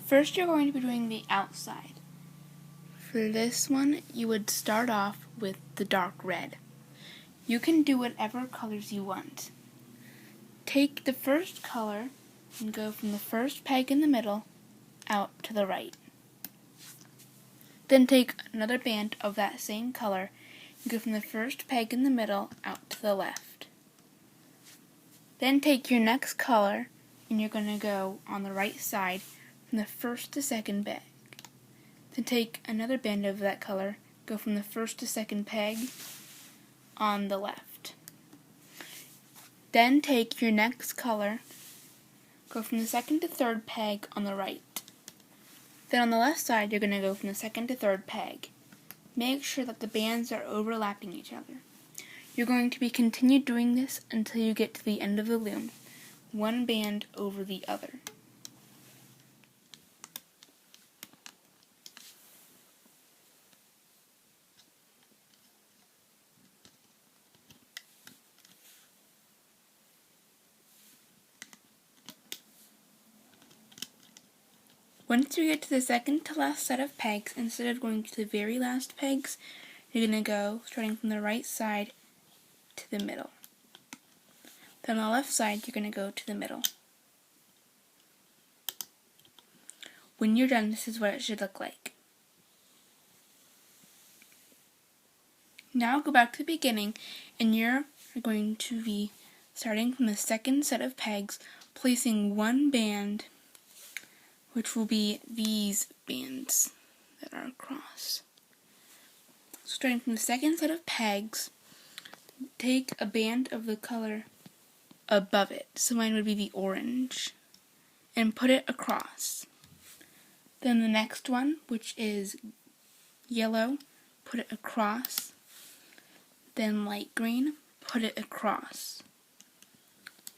First, you're going to be doing the outside. For this one, you would start off with the dark red. You can do whatever colors you want. Take the first color and go from the first peg in the middle out to the right. Then take another band of that same color and go from the first peg in the middle out to the left. Then take your next color and you're going to go on the right side from the first to second peg. Then take another band of that color, go from the first to second peg on the left. Then take your next color, go from the second to third peg on the right. Then on the left side, you're going to go from the second to third peg. Make sure that the bands are overlapping each other. You're going to be continue doing this until you get to the end of the loom, one band over the other. Once you get to the second to last set of pegs, instead of going to the very last pegs, you're going to go starting from the right side to the middle. Then on the left side, you're going to go to the middle. When you're done, this is what it should look like. Now go back to the beginning, and you're going to be starting from the second set of pegs, placing one band, which will be these bands that are across. Starting from the second set of pegs, take a band of the color above it, so mine would be the orange, and put it across. Then the next one, which is yellow, put it across. Then light green, put it across.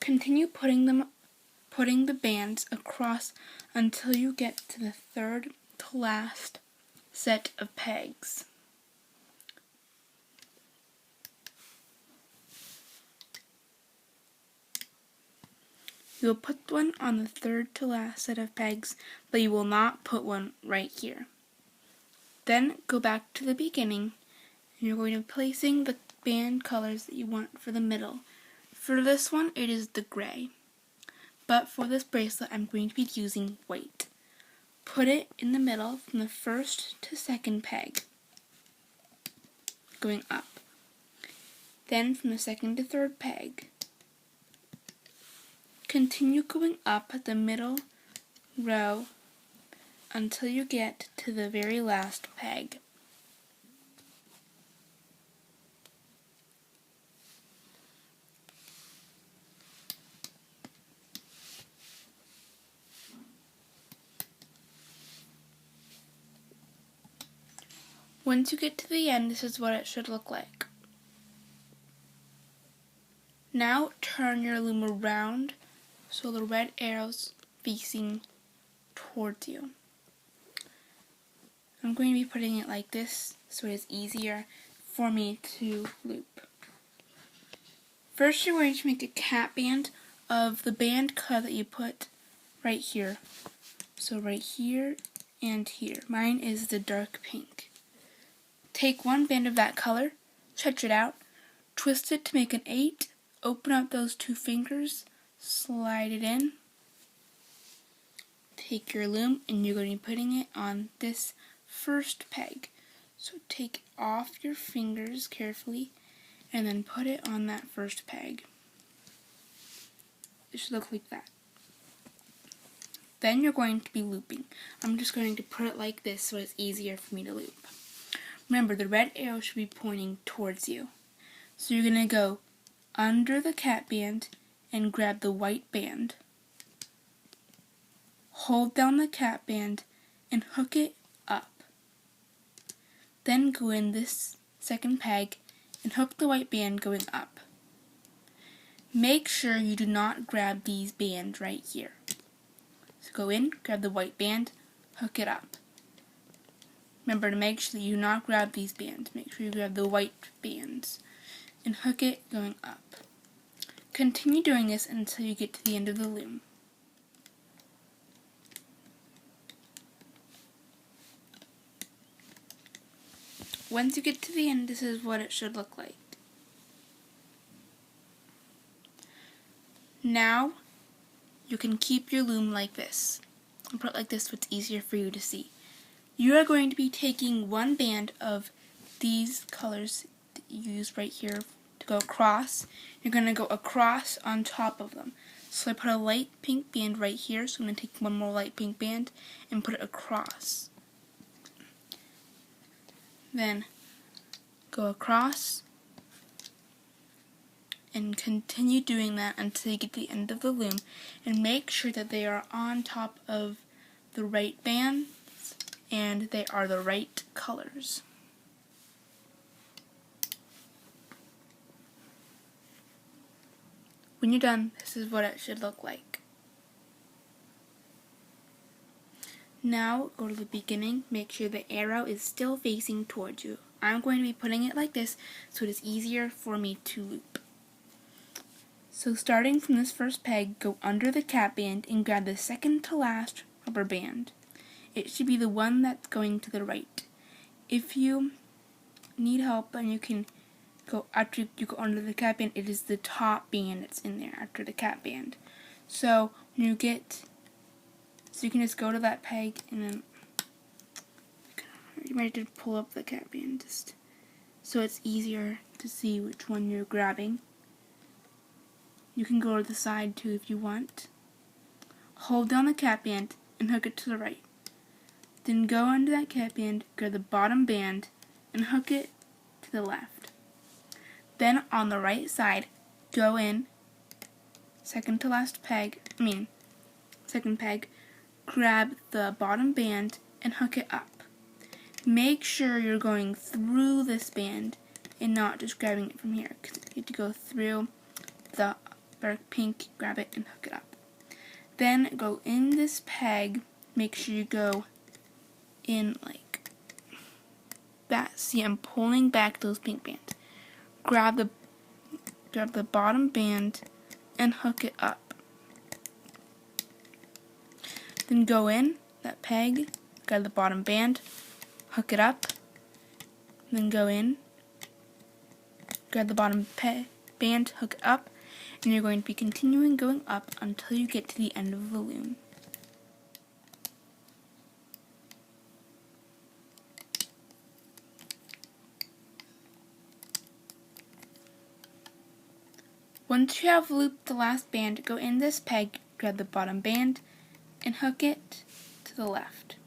Continue putting the bands across until you get to the third to last set of pegs. You will put one on the third to last set of pegs, but you will not put one right here. Then go back to the beginning, and you're going to be placing the band colors that you want for the middle. For this one, it is the gray. But for this bracelet, I'm going to be using white. Put it in the middle from the first to second peg, going up. Then from the second to third peg. Continue going up the middle row until you get to the very last peg. Once you get to the end, this is what it should look like. Now turn your loom around so the red arrow's facing towards you. I'm going to be putting it like this so it is easier for me to loop. First, you're going to make a cap band of the band color that you put right here. So right here and here. Mine is the dark pink. Take one band of that color, stretch it out, twist it to make an 8, open up those two fingers, slide it in, take your loom, and you're going to be putting it on this first peg. So take off your fingers carefully, and then put it on that first peg. It should look like that. Then you're going to be looping. I'm just going to put it like this so it's easier for me to loop. Remember, the red arrow should be pointing towards you. So you're going to go under the cap band and grab the white band. Hold down the cap band and hook it up. Then go in this second peg and hook the white band going up. Make sure you do not grab these bands right here. So go in, grab the white band, hook it up. Remember to make sure that you do not grab these bands. Make sure you grab the white bands and hook it going up. Continue doing this until you get to the end of the loom. once you get to the end, this is what it should look like. Now, you can keep your loom like this. I'll put it like this so it's easier for you to see. You are going to be taking one band of these colors that you use right here to go across. You're going to go across on top of them. So I put a light pink band right here, so I'm going to take one more light pink band and put it across. Then go across and continue doing that until you get to the end of the loom, and make sure that they are on top of the right bands and they are the right colors. When you're done, this is what it should look like. Now go to the beginning, make sure the arrow is still facing towards you. I'm going to be putting it like this so it is easier for me to loop. So starting from this first peg, go under the cap band and grab the second to last rubber band. It should be the one that's going to the right. If you need help, then you can go after you go under the cap band, it is the top band that's in there after the cap band. So when you get, so you can just go to that peg and then you might have to pull up the cap band just so it's easier to see which one you're grabbing. You can go to the side too if you want. Hold down the cap band and hook it to the right. Then go under that cap band, grab the bottom band, and hook it to the left. Then on the right side, go in, second peg, grab the bottom band and hook it up. Make sure you're going through this band and not just grabbing it from here, because you have to go through the dark pink, grab it and hook it up. Then go in this peg, make sure you go in like that. See, I'm pulling back those pink bands. Grab the bottom band and hook it up. Then go in that peg, grab the bottom band, hook it up. Then go in, grab the bottom band, hook it up, and you're going to be continuing going up until you get to the end of the loom. Once you have looped the last band, go in this peg, grab the bottom band, and hook it to the left.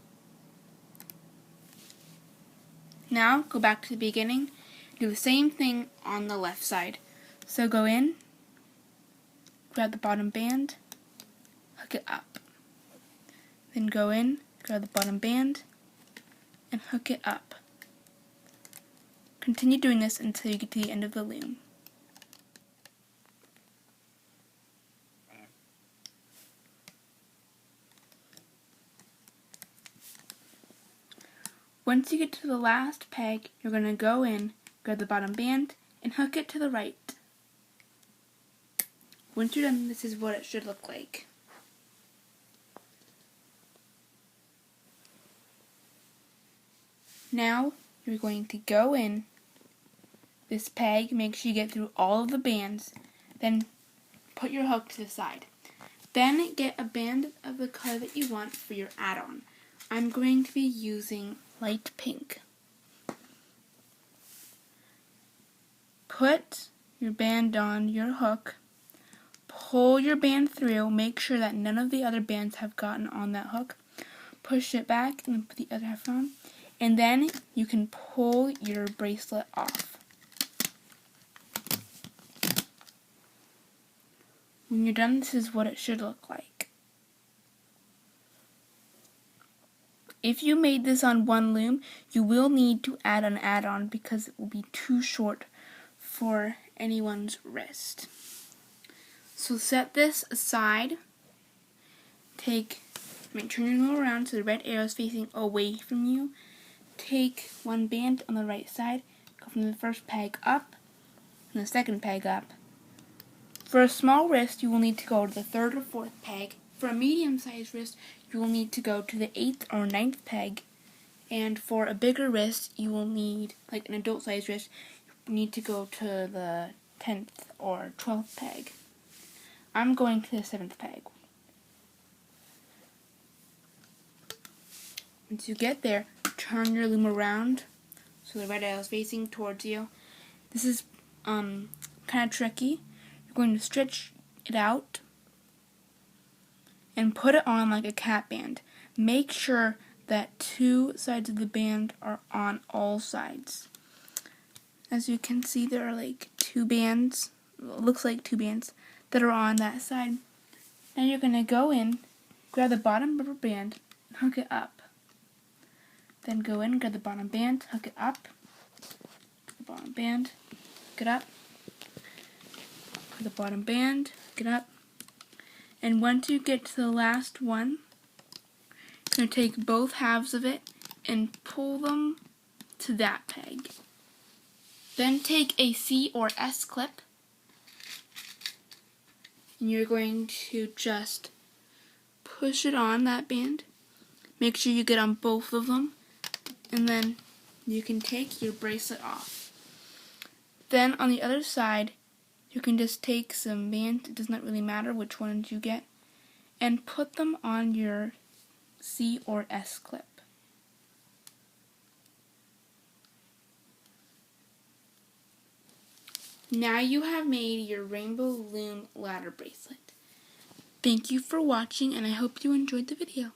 Now go back to the beginning, do the same thing on the left side. So go in, grab the bottom band, hook it up. Then go in, grab the bottom band, and hook it up. Continue doing this until you get to the end of the loom. Once you get to the last peg, you're going to go in, grab the bottom band, and hook it to the right. Once you're done, this is what it should look like. Now, you're going to go in this peg, make sure you get through all of the bands, then put your hook to the side. Then get a band of the color that you want for your add-on. I'm going to be using light pink. Put your band on your hook, pull your band through, make sure that none of the other bands have gotten on that hook, push it back and then put the other half on, and then you can pull your bracelet off. When you're done, this is what it should look like. If you made this on one loom, you will need to add an add-on because it will be too short for anyone's wrist. So set this aside. Turn your loom around so the red arrow is facing away from you. Take one band on the right side, go from the first peg up, and the second peg up. For a small wrist, you will need to go to the third or fourth peg. For a medium-sized wrist, you will need to go to the 8th or 9th peg And for a bigger wrist, you will need, like an adult size wrist, you need to go to the 10th or 12th peg. I'm going to the 7th peg. Once you get there, turn your loom around so the red eye is facing towards you. This is kind of tricky. You're going to stretch it out and put it on like a cap band. Make sure that 2 sides of the band are on all sides. As you can see, there are like 2 bands, looks like 2 bands, that are on that side. Now you're going to go in, grab the bottom rubber band, and hook it up. Then go in, grab the bottom band, hook it up, the bottom band, hook it up, the bottom band, hook it up, and once you get to the last one, you're going to take both halves of it and pull them to that peg. Then take a C or S clip, and you're going to just push it on that band. Make sure you get on both of them, and then you can take your bracelet off. Then on the other side, you can just take some bands, it does not really matter which ones you get, and put them on your C or S clip. Now you have made your Rainbow Loom ladder bracelet. Thank you for watching, and I hope you enjoyed the video.